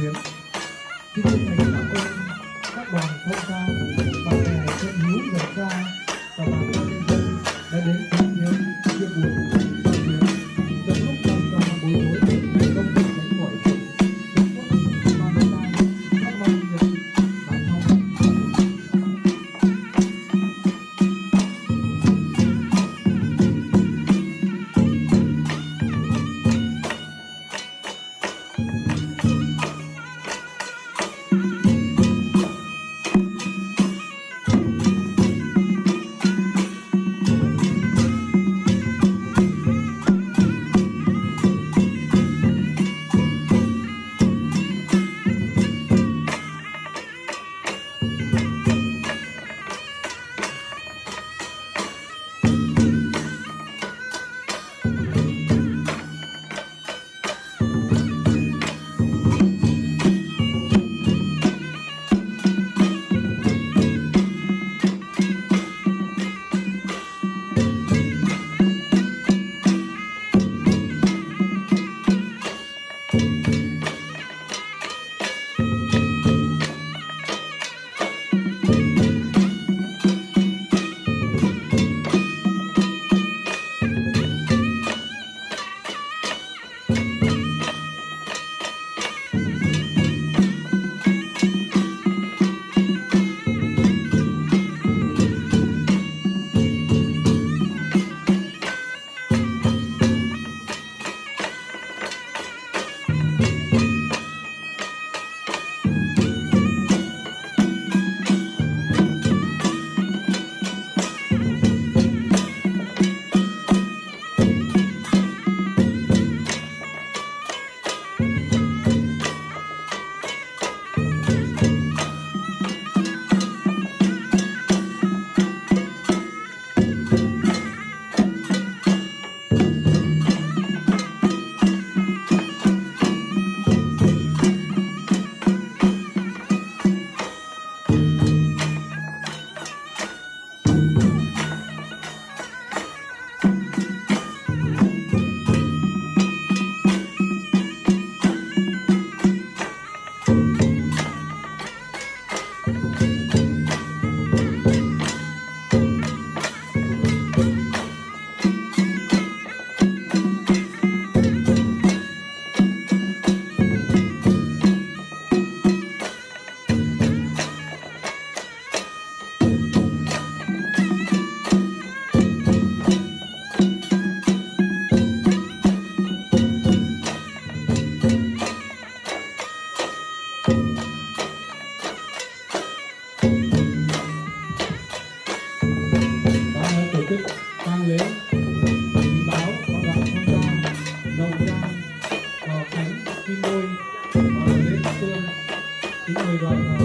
tuyến. Xin chân thành cảm ơn các đoàn thông gia, bạn bè thân hữu gần xa và bà con nhân dân đã đến chứng kiến chia buồn trong tuyến trong lúc tham gia bối rối công việc đánh khỏi Trung Quốc Valentine các ban nhật Đại Phong. Tang lễ quý báo có đoàn tham gia đầu trang vào khánh kim ngôi và lễ sương kính mời đoàn